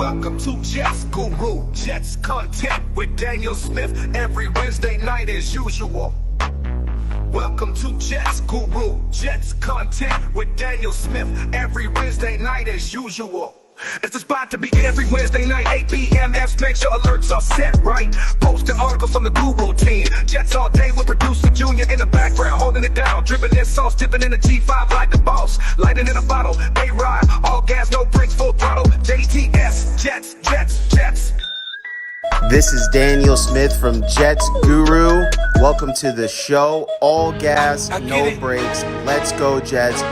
Welcome to Jets Guru, Jets content with Daniel Smith every Wednesday night as usual. Welcome to Jets Guru, Jets content with Daniel Smith every Wednesday night as usual. It's the spot to be every Wednesday night, 8 p.m. Make sure alerts are set right. Posting articles from the Guru team. Jets all day with producer Junior in the background, holding it down. Dripping in sauce, dipping in the G5 like the boss. Lighting in a bottle, they ride. All gas, no brakes, full throttle. JTS, Jets, Jets, Jets. This is Daniel Smith from Jets Guru. Welcome to the show. All gas, no brakes. Let's go, Jets.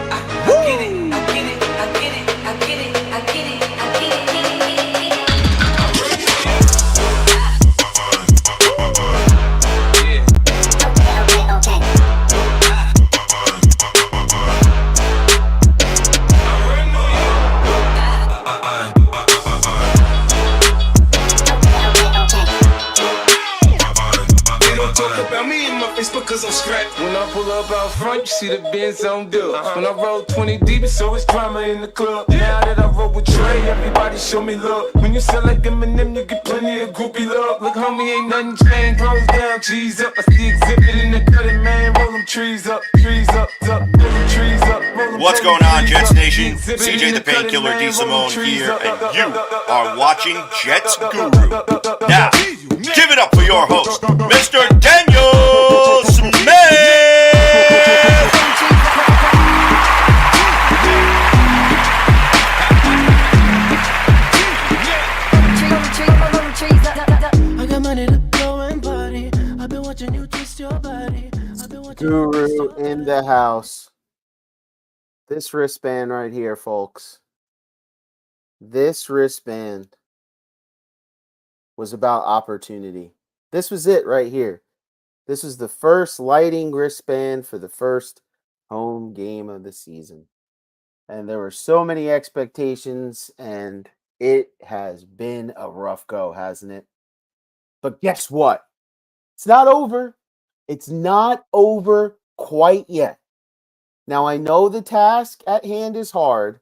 Cause I'm scrapped. When I pull up out front, you see the Benz on dubs. When I roll 20 deep, it's always drama in the club. Now that I roll with Trey, everybody show me love. When you sell like Eminem, you get plenty of groupie love. Look, homie, ain't nothing changed. Rolls down, cheese up. I see exhibit in the cutting, man. Roll them trees up, trees up, roll them trees up. What's going on, Jets Nation? CJ the Painkiller D. Simone here, and you are watching Jets Guru. Now, give it up for your host, Mr. Daniel Smith! I got money to go and party. I've been watching you twist your body. Guru in the house. This wristband right here, folks. This wristband was about opportunity. This was it right here. This was the first lighting wristband for the first home game of the season. And there were so many expectations, and it has been a rough go, hasn't it? But guess what? It's not over. It's not over quite yet. Now, I know the task at hand is hard,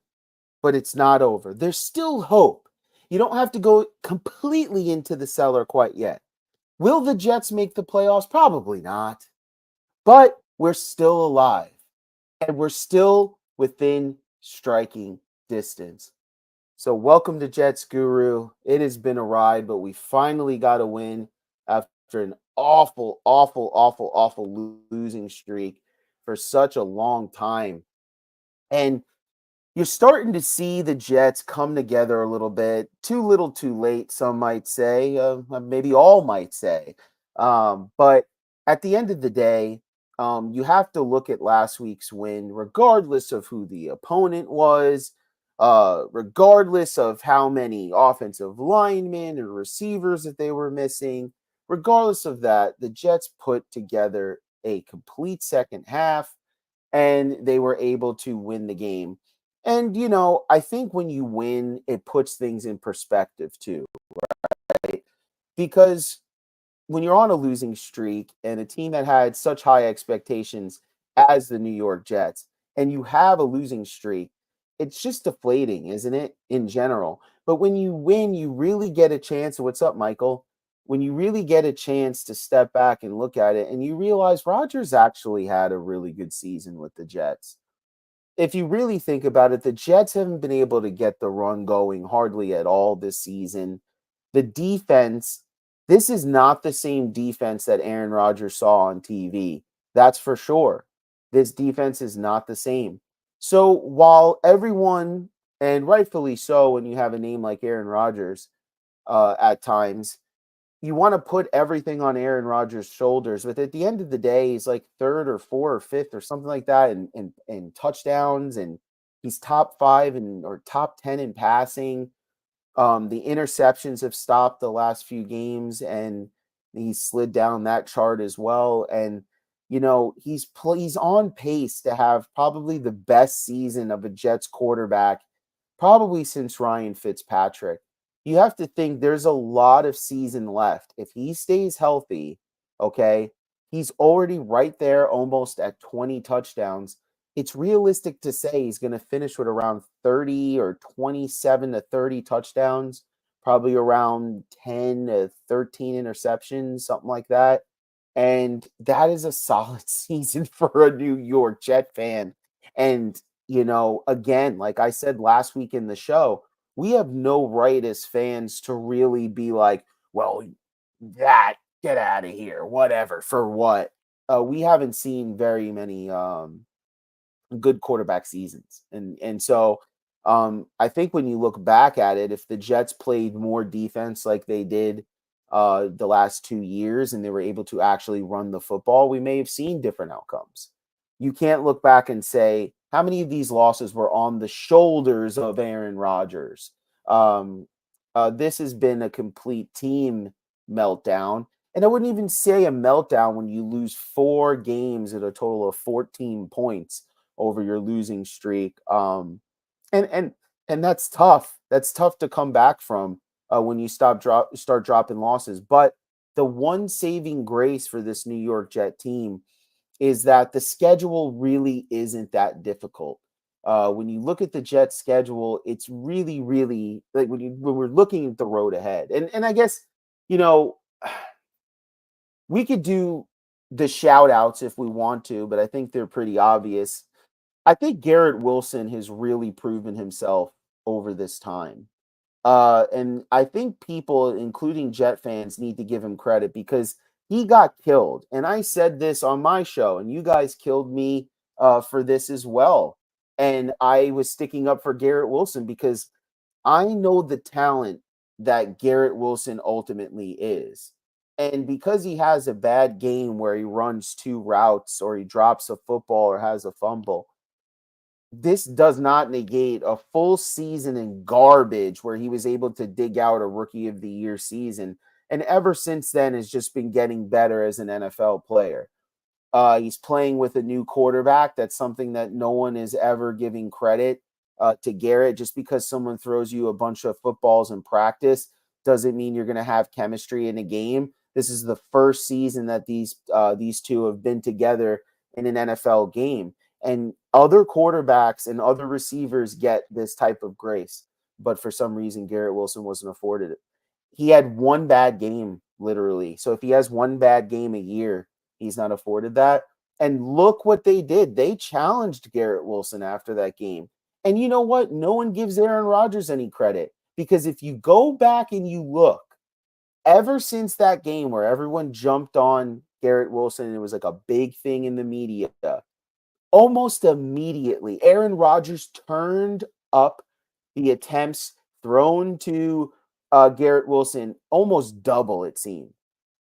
but it's not over. There's still hope. You don't have to go completely into the cellar quite yet. Will the Jets make the playoffs? Probably not. But we're still alive. And we're still within striking distance. So welcome to Jets Guru. It has been a ride, but we finally got a win after an awful losing streak for such a long time. And you're starting to see the Jets come together a little bit. Too little, too late, some might say. Maybe all might say. But at the end of the day, you have to look at last week's win, regardless of who the opponent was, regardless of how many offensive linemen or receivers that they were missing. Regardless of that, the Jets put together a complete second half, and they were able to win the game. And, you know, I think when you win, it puts things in perspective too, right? Because when you're on a losing streak and a team that had such high expectations as the New York Jets, and you have a losing streak, it's just deflating, isn't it, in general? But when you win, you really get a chance. What's up, Michael? When you really get a chance to step back and look at it, and you realize Rodgers actually had a really good season with the Jets. If you really think about it, the Jets haven't been able to get the run going hardly at all this season. The defense, this is not the same defense that Aaron Rodgers saw on TV. That's for sure. This defense is not the same. So while everyone, and rightfully so when you have a name like Aaron Rodgers at times, you want to put everything on Aaron Rodgers' shoulders, but at the end of the day, he's like third or fourth or fifth or something like that in touchdowns, and he's top 5 or top 10 in passing. The interceptions have stopped the last few games, and he slid down that chart as well. And you know, he's on pace to have probably the best season of a Jets quarterback probably since Ryan Fitzpatrick. You have to think there's a lot of season left. If he stays healthy, okay, he's already right there almost at 20 touchdowns. It's realistic to say he's going to finish with around 30 or 27 to 30 touchdowns probably around 10 to 13 interceptions, something like that. And that is a solid season for a New York Jet fan. And, again, like I said last week in the show, we have no right as fans to really be like, well, get out of here, whatever, for what? We haven't seen very many good quarterback seasons. And so I think when you look back at it, if the Jets played more defense like they did the last 2 years and they were able to actually run the football, we may have seen different outcomes. You can't look back and say how many of these losses were on the shoulders of Aaron Rodgers. This has been a complete team meltdown. And I wouldn't even say a meltdown when you lose 4 games at a total of 14 points over your losing streak. And and that's tough. That's tough to come back from when you start dropping losses. But the one saving grace for this New York Jet team is that the schedule really isn't that difficult. When you look at the Jets schedule, it's really, really like when we're looking at the road ahead. And I guess, you know, we could do the shout outs if we want to, but I think they're pretty obvious. I think Garrett Wilson has really proven himself over this time. And I think people, including Jet fans, need to give him credit because he got killed. And I said this on my show, and you guys killed me for this as well. And I was sticking up for Garrett Wilson because I know the talent that Garrett Wilson ultimately is. And because he has a bad game where he runs 2 routes or he drops a football or has a fumble, this does not negate a full season in garbage where he was able to dig out a rookie of the year season. And ever since then has just been getting better as an NFL player. He's playing with a new quarterback. That's something that no one is ever giving credit to Garrett. Just because someone throws you a bunch of footballs in practice doesn't mean you're going to have chemistry in a game. This is the first season that these two have been together in an NFL game. And other quarterbacks and other receivers get this type of grace. But for some reason, Garrett Wilson wasn't afforded it. He had one bad game, literally. So if he has one bad game a year, he's not afforded that. And look what they did. They challenged Garrett Wilson after that game. And you know what? No one gives Aaron Rodgers any credit. Because if you go back and you look, ever since that game where everyone jumped on Garrett Wilson and it was like a big thing in the media, almost immediately, Aaron Rodgers turned up the attempts thrown to Garrett Wilson almost double, it seemed.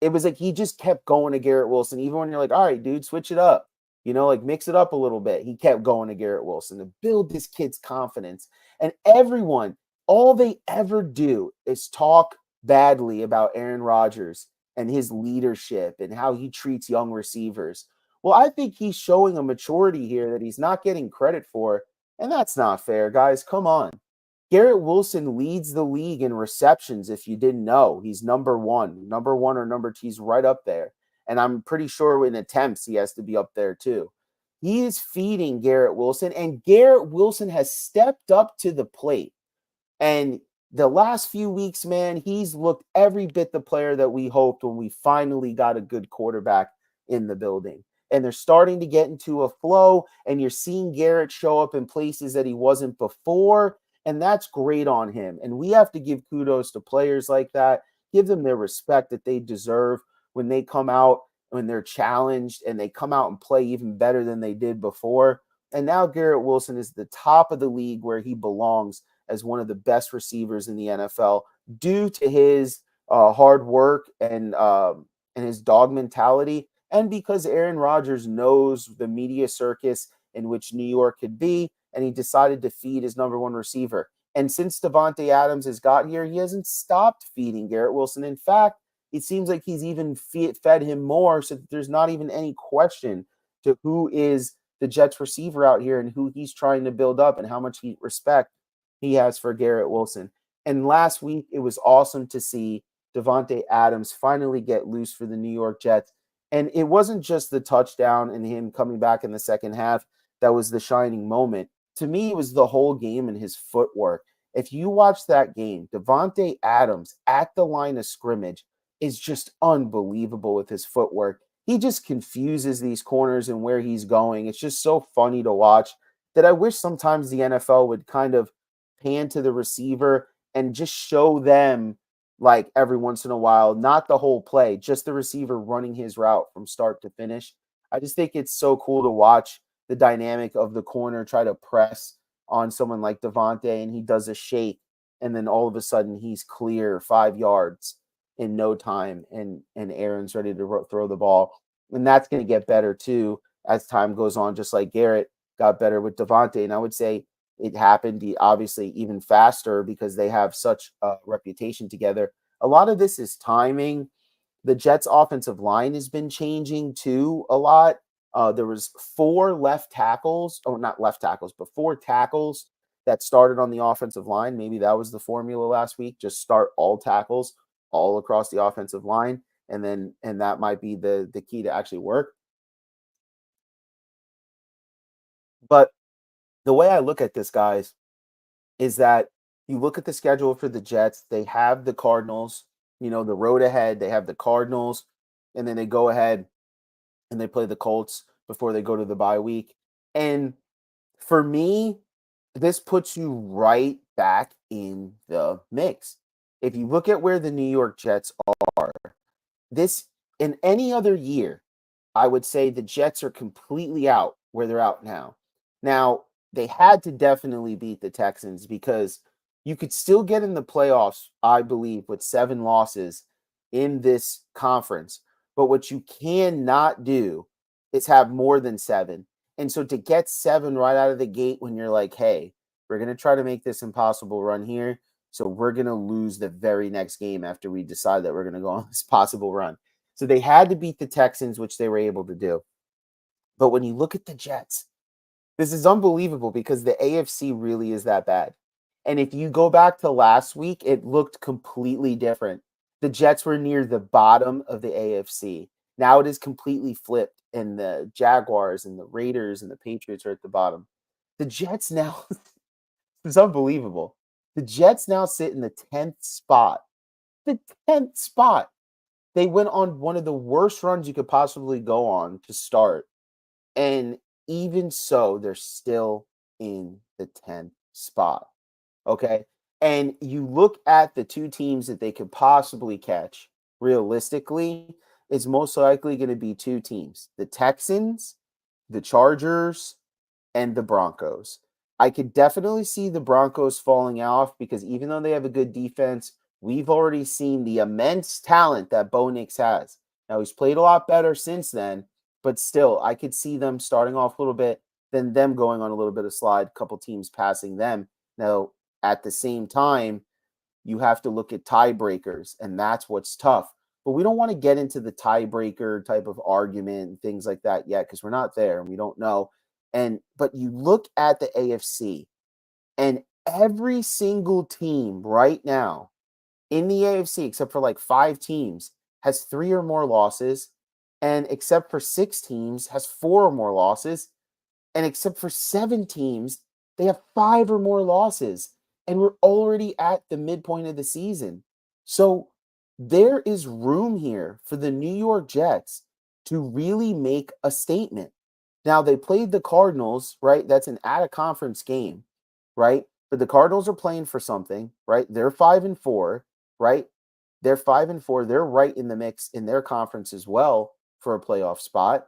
It was like he just kept going to Garrett Wilson, even when you're like, all right, dude, switch it up. Like mix it up a little bit. He kept going to Garrett Wilson to build this kid's confidence. And everyone, all they ever do is talk badly about Aaron Rodgers and his leadership and how he treats young receivers. Well, I think he's showing a maturity here that he's not getting credit for, and that's not fair, guys. Come on. Garrett Wilson leads the league in receptions, if you didn't know. He's number one or number two. He's right up there. And I'm pretty sure in attempts, he has to be up there too. He is feeding Garrett Wilson, and Garrett Wilson has stepped up to the plate. And the last few weeks, man, he's looked every bit the player that we hoped when we finally got a good quarterback in the building. And they're starting to get into a flow, and you're seeing Garrett show up in places that he wasn't before, and that's great on him. And we have to give kudos to players like that, give them their respect that they deserve when they come out, when they're challenged, and they come out and play even better than they did before. And now Garrett Wilson is the top of the league where he belongs as one of the best receivers in the NFL due to his hard work and his dog mentality. And because Aaron Rodgers knows the media circus in which New York could be, and he decided to feed his number one receiver. And since Davante Adams has got here, he hasn't stopped feeding Garrett Wilson. In fact, it seems like he's even fed him more, so that there's not even any question to who is the Jets receiver out here and who he's trying to build up and how much respect he has for Garrett Wilson. And last week, it was awesome to see Davante Adams finally get loose for the New York Jets. And it wasn't just the touchdown and him coming back in the second half that was the shining moment. To me, it was the whole game and his footwork. If you watch that game, Devontae Adams at the line of scrimmage is just unbelievable with his footwork. He just confuses these corners and where he's going. It's just so funny to watch that I wish sometimes the NFL would kind of pan to the receiver and just show them, like, every once in a while, not the whole play, just the receiver running his route from start to finish. I just think it's so cool to watch the dynamic of the corner try to press on someone like Devontae, and he does a shake, and then all of a sudden he's clear 5 yards in no time, and Aaron's ready to throw the ball. And that's going to get better too as time goes on, just like Garrett got better with Devontae. And I would say it happened obviously even faster because they have such a reputation together. A lot of this is timing. The Jets' offensive line has been changing too a lot. There was 4 left tackles, or not left tackles, but 4 tackles that started on the offensive line. Maybe that was the formula last week. Just start all tackles all across the offensive line, and that might be the key to actually work. But the way I look at this, guys, is that you look at the schedule for the Jets. They have the Cardinals, the road ahead. They have the Cardinals, and then they go ahead and they play the Colts before they go to the bye week. And for me, this puts you right back in the mix. If you look at where the New York Jets are, this in any other year, I would say the Jets are completely out where they're out now. Now, they had to definitely beat the Texans because you could still get in the playoffs, I believe, with 7 losses in this conference. But what you cannot do is have more than 7. And so to get 7 right out of the gate when you're like, hey, we're going to try to make this impossible run here. So we're going to lose the very next game after we decide that we're going to go on this possible run. So they had to beat the Texans, which they were able to do. But when you look at the Jets, this is unbelievable because the AFC really is that bad. And if you go back to last week, it looked completely different. The Jets were near the bottom of the AFC. Now it is completely flipped, and the Jaguars and the Raiders and the Patriots are at the bottom. The Jets now, it's unbelievable. The Jets now sit in the 10th spot. The 10th spot. They went on one of the worst runs you could possibly go on to start. And even so, they're still in the 10th spot. Okay. And you look at the 2 teams that they could possibly catch realistically, it's most likely going to be 2 teams, the Texans, the Chargers, and the Broncos. I could definitely see the Broncos falling off because even though they have a good defense, we've already seen the immense talent that Bo Nix has. Now, he's played a lot better since then, but still, I could see them starting off a little bit, then them going on a little bit of slide, a couple teams passing them. Now, at the same time, you have to look at tiebreakers, and that's what's tough. But we don't want to get into the tiebreaker type of argument and things like that yet because we're not there and we don't know. But you look at the AFC, and every single team right now in the AFC, except for like 5 teams, has 3 or more losses, and except for 6 teams, has 4 or more losses, and except for 7 teams, they have 5 or more losses, and we're already at the midpoint of the season. So there is room here for the New York Jets to really make a statement. Now, they played the Cardinals, right? That's an out-of-conference game, right? But the Cardinals are playing for something, right? They're 5-4, right? They're 5-4. They're right in the mix in their conference as well for a playoff spot.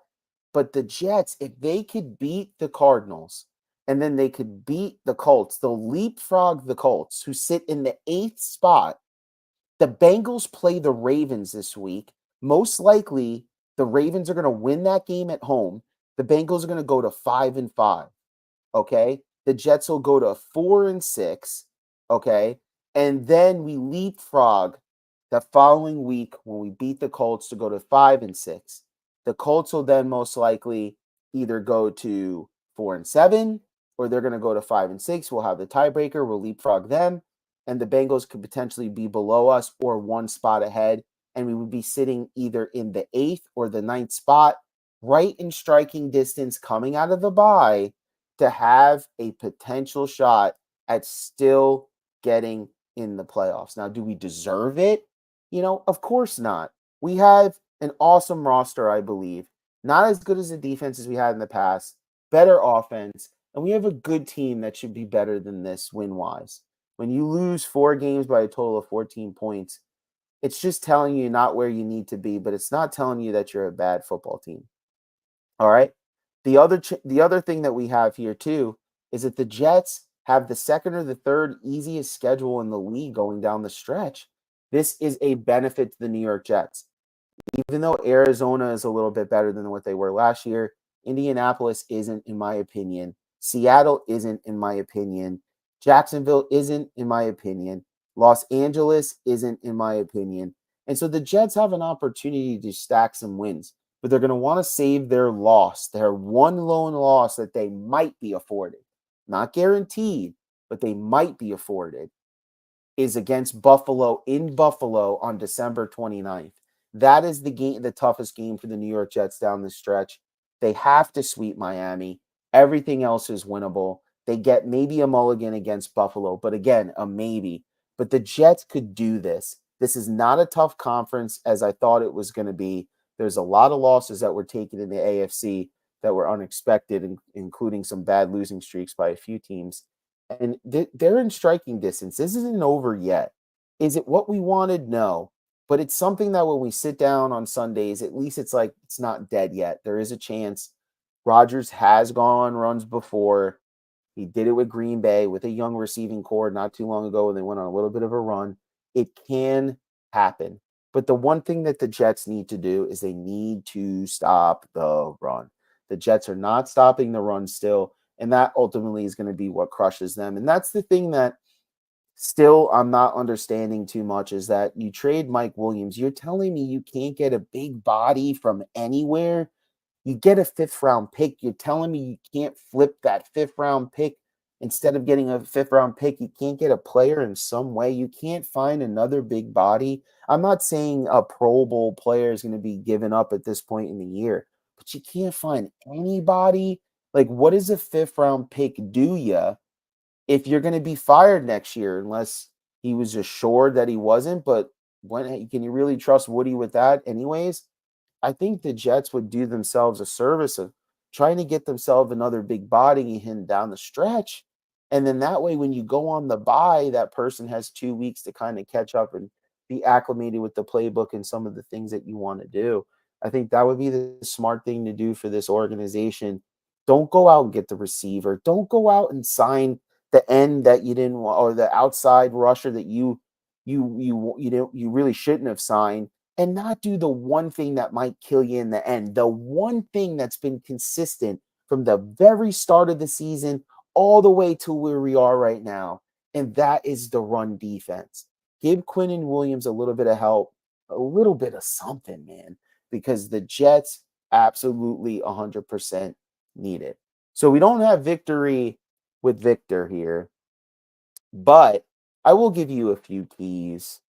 But the Jets, if they could beat the Cardinals and then they could beat the Colts, they'll leapfrog the Colts, who sit in the 8th spot. The Bengals play the Ravens this week. Most likely, the Ravens are going to win that game at home. The Bengals are going to go to 5-5. Okay. The Jets will go to 4-6. Okay. And then we leapfrog the following week when we beat the Colts to go to 5-6. The Colts will then most likely either go to 4-7 or they're going to go to 5-6. We'll have the tiebreaker. We'll leapfrog them. And the Bengals could potentially be below us or 1 spot ahead. And we would be sitting either in the 8th or the 9th spot, right in striking distance coming out of the bye to have a potential shot at still getting in the playoffs. Now, do we deserve it? Of course not. We have an awesome roster, I believe. Not as good as the defense as we had in the past, better offense, and we have a good team that should be better than this win-wise. When you lose 4 games by a total of 14 points, it's just telling you not where you need to be, but it's not telling you that you're a bad football team. All right. The other thing that we have here too is that the Jets have the second or the third easiest schedule in the league going down the stretch. This is a benefit to the New York Jets. Even though Arizona is a little bit better than what they were last year, Indianapolis isn't, in my opinion. Seattle isn't, in my opinion. Jacksonville isn't, in my opinion. Los Angeles isn't, in my opinion. And so the Jets have an opportunity to stack some wins, but they're going to want to save their loss, their one lone loss that they might be afforded. Not guaranteed, but they might be afforded, is against Buffalo in Buffalo on December 29th. That is the toughest game for the New York Jets down the stretch. They have to sweep Miami. Everything else is winnable. They get maybe a mulligan against Buffalo, but again, a maybe. But the Jets could do this. This is not a tough conference as I thought it was going to be. There's a lot of losses that were taken in the AFC that were unexpected, including some bad losing streaks by a few teams. And they're in striking distance. This isn't over yet. Is it what we wanted? No. But it's something that when we sit down on Sundays, at least it's like it's not dead yet. There is a chance. Rodgers has gone on runs before. He did it with Green Bay with a young receiving core not too long ago when they went on a little bit of a run. It can happen. But the one thing that the Jets need to do is they need to stop the run. The Jets are not stopping the run still, and that ultimately is going to be what crushes them. And that's the thing that still I'm not understanding too much is that you trade Mike Williams. You're telling me you can't get a big body from anywhere? You get a 5th round pick. You're telling me you can't flip that 5th round pick instead of getting a 5th round pick. You can't get a player in some way. You can't find another big body. I'm not saying a Pro Bowl player is going to be given up at this point in the year, but you can't find anybody. Like, what does a 5th round pick do you if you're going to be fired next year, unless he was assured that he wasn't? But when can you really trust Woody with that anyways? I think the Jets would do themselves a service of trying to get themselves another big body in down the stretch. And then that way, when you go on the bye, that person has 2 weeks to kind of catch up and be acclimated with the playbook and some of the things that you want to do. I think that would be the smart thing to do for this organization. Don't go out and get the receiver. Don't go out and sign the end that you didn't want, or the outside rusher that you really shouldn't have signed, and not do the one thing that might kill you in the end. The one thing that's been consistent from the very start of the season all the way to where we are right now, and that is the run defense. Give Quinnen Williams a little bit of help, a little bit of something, man, because the Jets absolutely 100% need it. So we don't have victory with Victor here, but I will give you a few keys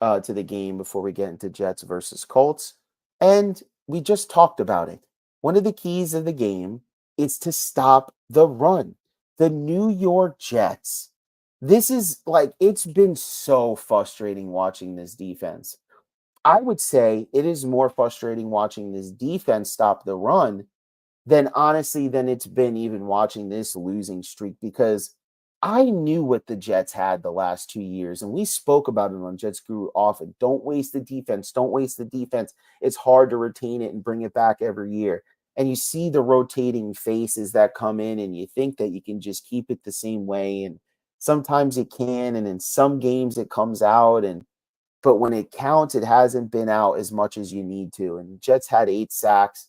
to the game before we get into Jets versus Colts. And we just talked about it. One of the keys of the game is to stop the run. The New York Jets. This is like, it's been so frustrating watching this defense. I would say it is more frustrating watching this defense stop the run than it's been even watching this losing streak, because I knew what the Jets had the last 2 years, and we spoke about it on Jets Guru often. Don't waste the defense. Don't waste the defense. It's hard to retain it and bring it back every year. And you see the rotating faces that come in, and you think that you can just keep it the same way. And sometimes it can, and in some games it comes out. But when it counts, it hasn't been out as much as you need to. And Jets had 8 sacks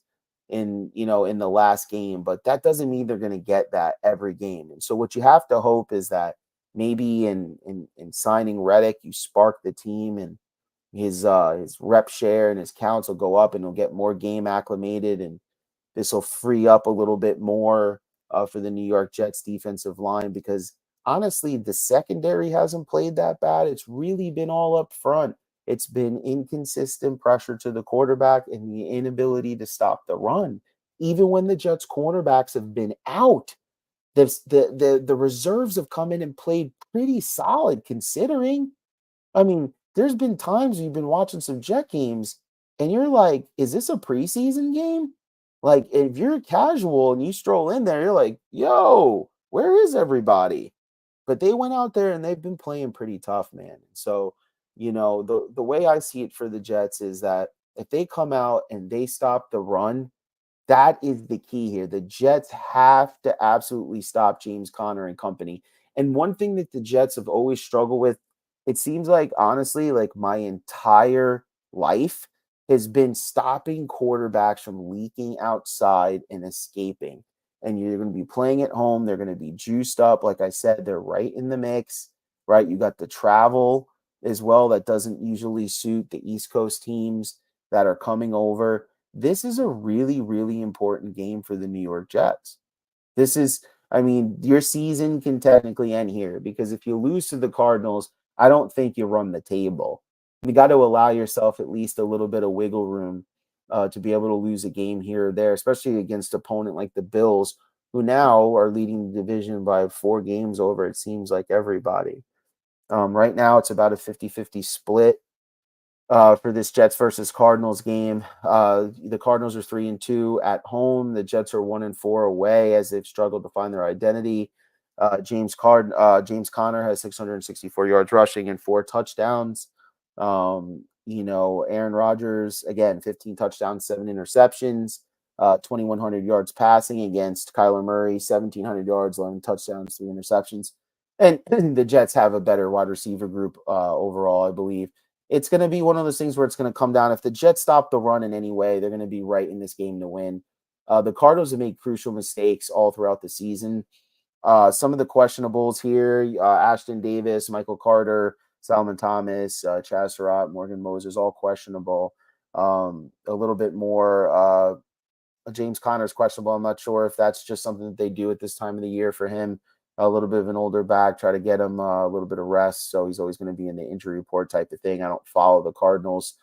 in the last game, but that doesn't mean they're going to get that every game. And so what you have to hope is that maybe in signing Reddick, you spark the team, and his rep share and his counts will go up, and he'll get more game acclimated, and this will free up a little bit more for the New York Jets defensive line, because honestly, the secondary hasn't played that bad. It's really been all up front. It's been inconsistent pressure to the quarterback and the inability to stop the run. Even when the Jets cornerbacks have been out, the reserves have come in and played pretty solid considering. I mean, there's been times you've been watching some Jet games and you're like, is this a preseason game? Like, if you're casual and you stroll in there, you're like, yo, where is everybody? But they went out there and they've been playing pretty tough, man. So, the way I see it for the Jets is that if they come out and they stop the run, that is the key here. The Jets have to absolutely stop James Conner and company. And one thing that the Jets have always struggled with, it seems like honestly, like my entire life has been stopping quarterbacks from leaking outside and escaping. And you're going to be playing at home. They're going to be juiced up. Like I said, they're right in the mix, right? You got the travel as well that doesn't usually suit the East Coast teams that are coming over. This is a really, really important game for the New York Jets. This is, I mean, your season can technically end here because if you lose to the Cardinals, I don't think you run the table. You got to allow yourself at least a little bit of wiggle room to be able to lose a game here or there, especially against an opponent like the Bills, who now are leading the division by 4 games over, it seems like everybody. Right now, it's about a 50-50 split for this Jets versus Cardinals game. The Cardinals are 3-2 at home. The Jets are 1-4 away as they've struggled to find their identity. James Conner has 664 yards rushing and 4 touchdowns. Aaron Rodgers, again, 15 touchdowns, 7 interceptions, 2,100 yards passing against Kyler Murray, 1,700 yards, 11 touchdowns, 3 interceptions. And the Jets have a better wide receiver group overall, I believe. It's going to be one of those things where it's going to come down. If the Jets stop the run in any way, they're going to be right in this game to win. The Cardinals have made crucial mistakes all throughout the season. Some of the questionables here, Ashton Davis, Michael Carter, Salman Thomas, Chaz Surratt, Morgan Moses, all questionable. A little bit more. James Conner's questionable. I'm not sure if that's just something that they do at this time of the year for him. A little bit of an older back, try to get him a little bit of rest. So he's always going to be in the injury report type of thing. I don't follow the Cardinals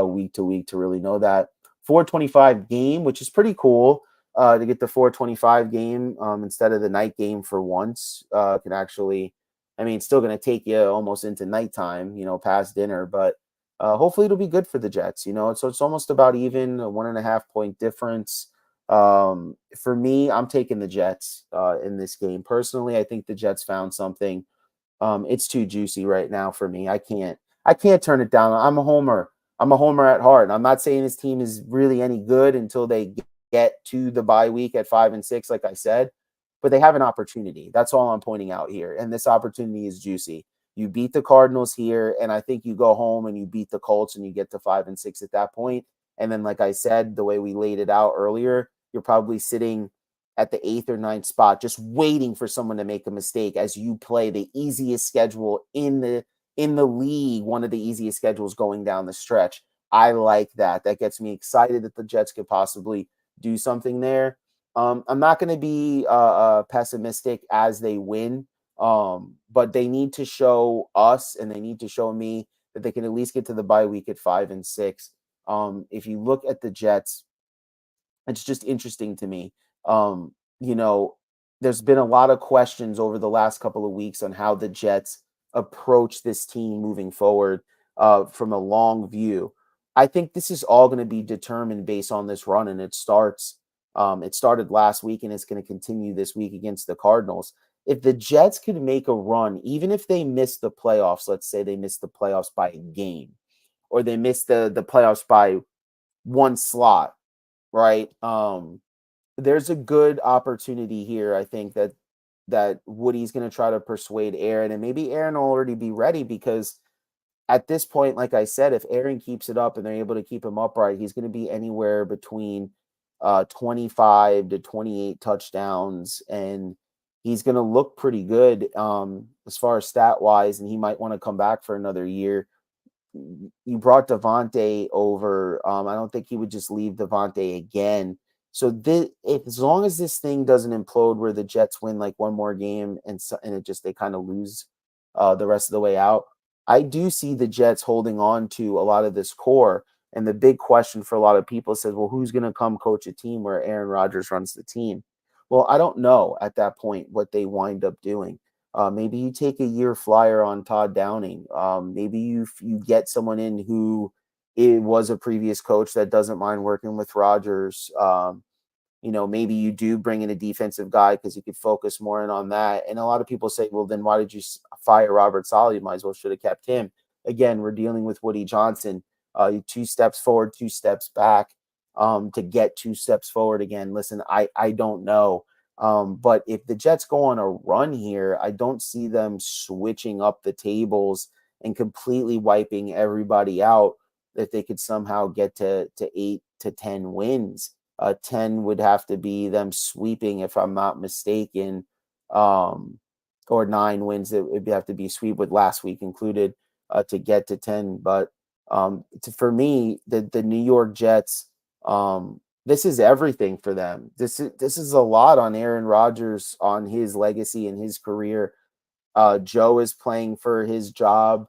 week to week to really know that. 425 game, which is pretty cool to get the 425 game instead of the night game for once. Can actually, I mean, it's still going to take you almost into nighttime, past dinner, but hopefully it'll be good for the Jets. So it's almost about even, a 1.5 point difference. For me, I'm taking the Jets in this game. Personally, I think the Jets found something. It's too juicy right now for me. I can't turn it down. I'm a homer. I'm a homer at heart. I'm not saying this team is really any good until they get to the bye week at 5-6, like I said, but they have an opportunity. That's all I'm pointing out here. And this opportunity is juicy. You beat the Cardinals here, and I think you go home and you beat the Colts and you get to 5-6 at that point. And then, like I said, the way we laid it out earlier, you're probably sitting at the 8th or 9th spot, just waiting for someone to make a mistake as you play the easiest schedule in the league, one of the easiest schedules going down the stretch. I like that. That gets me excited that the Jets could possibly do something there. I'm not going to be pessimistic as they win, but they need to show us and they need to show me that they can at least get to the bye week at 5-6. If you look at the Jets, it's just interesting to me. There's been a lot of questions over the last couple of weeks on how the Jets approach this team moving forward from a long view. I think this is all going to be determined based on this run, and it started last week and it's going to continue this week against the Cardinals. If the Jets could make a run, even if they miss the playoffs, let's say they miss the playoffs by a game, or they miss the playoffs by one slot, right? There's a good opportunity here. I think that Woody's going to try to persuade Aaron, and maybe Aaron will already be ready because at this point, like I said, if Aaron keeps it up and they're able to keep him upright, he's going to be anywhere between 25 to 28 touchdowns, and he's going to look pretty good as far as stat wise, and he might want to come back for another year. You brought Devontae over. I don't think he would just leave Devontae again. So as long as this thing doesn't implode where the Jets win like one more game and they kind of lose the rest of the way out, I do see the Jets holding on to a lot of this core. And the big question for a lot of people says, well, who's going to come coach a team where Aaron Rodgers runs the team? Well, I don't know at that point what they wind up doing. Maybe you take a year flyer on Todd Downing. Maybe you get someone in who it was a previous coach that doesn't mind working with Rodgers. Maybe you do bring in a defensive guy because you could focus more in on that. And a lot of people say, well, then why did you fire Robert Saleh? You might as well should have kept him. Again, we're dealing with Woody Johnson. 2 steps forward, 2 steps back, to get 2 steps forward again. Listen, I don't know. But if the Jets go on a run here, I don't see them switching up the tables and completely wiping everybody out. If they could somehow get to 8 to 10 wins. 10 would have to be them sweeping, if I'm not mistaken, or 9 wins. It would have to be sweep with last week included, to get to 10. But for me, the New York Jets, this is everything for them. This is a lot on Aaron Rodgers, on his legacy and his career. Joe is playing for his job,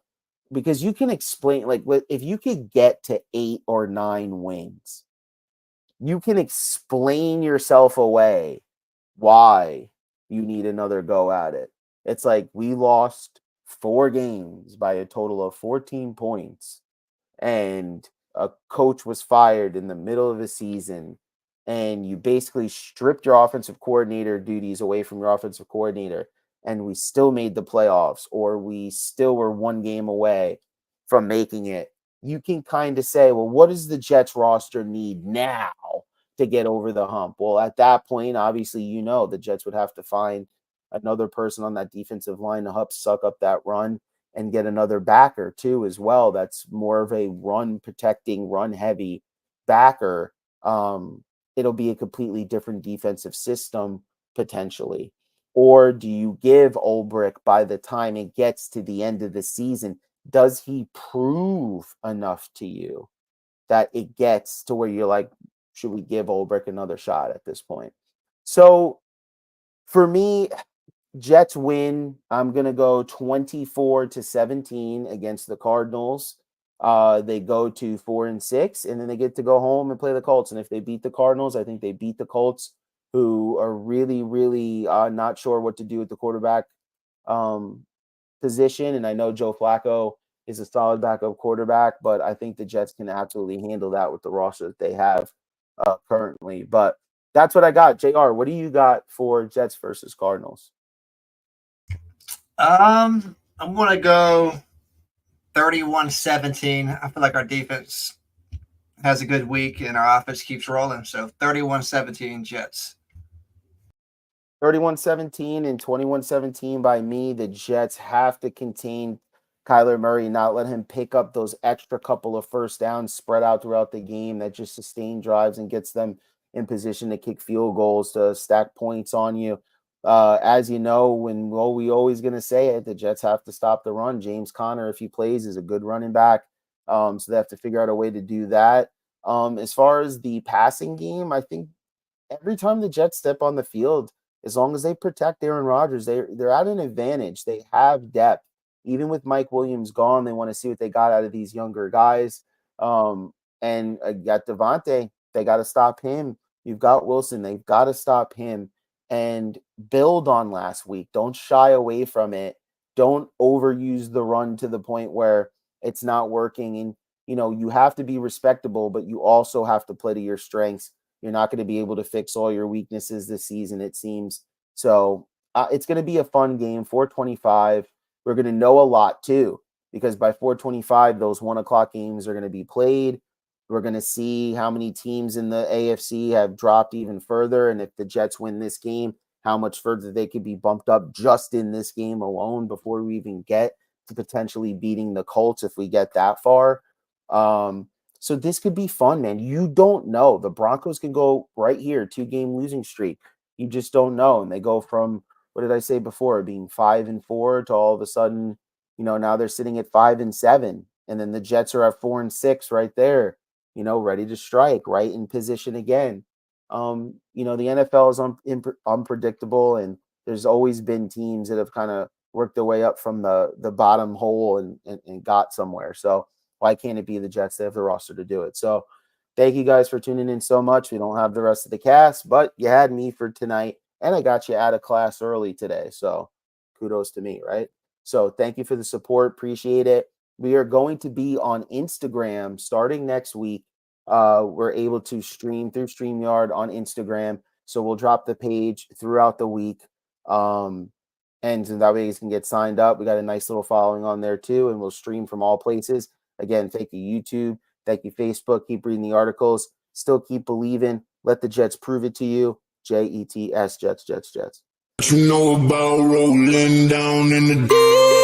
because you can explain, like, if you could get to 8 or 9 wins, you can explain yourself away why you need another go at it. It's like, we lost 4 games by a total of 14 points, and a coach was fired in the middle of a season, and you basically stripped your offensive coordinator duties away from your offensive coordinator, and we still made the playoffs, or we still were 1 game away from making it. You can kind of say, well, what does the Jets roster need now to get over the hump? Well, at that point, obviously, the Jets would have to find another person on that defensive line to help suck up that run, and get another backer too, as well. That's more of a run protecting, run heavy backer. It'll be a completely different defensive system potentially. Or do you give Ulbrich, by the time it gets to the end of the season, does he prove enough to you that it gets to where you're like, should we give Ulbrich another shot at this point? So for me, Jets win. I'm going to go 24-17 against the Cardinals. They go to 4-6, and then they get to go home and play the Colts. And if they beat the Cardinals, I think they beat the Colts, who are really, really not sure what to do with the quarterback position. And I know Joe Flacco is a solid backup quarterback, but I think the Jets can absolutely handle that with the roster that they have currently. But that's what I got. JR, what do you got for Jets versus Cardinals? I'm going to go 31-17. I feel like our defense has a good week and our offense keeps rolling. So 31-17 Jets. 31-17 and 21-17 by me. The Jets have to contain Kyler Murray, not let him pick up those extra couple of first downs spread out throughout the game that just sustain drives and gets them in position to kick field goals, to stack points on you. As you know, we always going to say it, the Jets have to stop the run. James Conner, if he plays, is a good running back. So they have to figure out a way to do that. As far as the passing game, I think every time the Jets step on the field, as long as they protect Aaron Rodgers, they're at an advantage. They have depth. Even with Mike Williams gone, they want to see what they got out of these younger guys. And got Devontae. They got to stop him. You've got Wilson. They've got to stop him and build on last week. Don't shy away from it. Don't overuse the run to the point where it's not working. And, you have to be respectable, but you also have to play to your strengths. You're not going to be able to fix all your weaknesses this season, it seems. So it's going to be a fun game. 425. We're going to know a lot too, because by 425, those 1:00 games are going to be played. We're going to see how many teams in the AFC have dropped even further. And if the Jets win this game, how much further they could be bumped up just in this game alone before we even get to potentially beating the Colts if we get that far. So this could be fun, man. You don't know. The Broncos can go right here, 2-game losing streak. You just don't know. And they go from, what did I say before, being 5-4 to all of a sudden, now they're sitting at 5-7. And then the Jets are at 4-6 right there, ready to strike, right in position again. The NFL is unpredictable, and there's always been teams that have kind of worked their way up from the bottom hole and got somewhere. So why can't it be the Jets? They have the roster to do it. So thank you guys for tuning in so much. We don't have the rest of the cast, but you had me for tonight. and I got you out of class early today. So kudos to me, right? So thank you for the support. Appreciate it. We are going to be on Instagram starting next week. We're able to stream through StreamYard on Instagram. So we'll drop the page throughout the week. And that way you can get signed up. We got a nice little following on there too, and we'll stream from all places. Again, thank you, YouTube. Thank you, Facebook. Keep reading the articles. Still keep believing. Let the Jets prove it to you. Jets, Jets, Jets. You know about rolling down in the deep.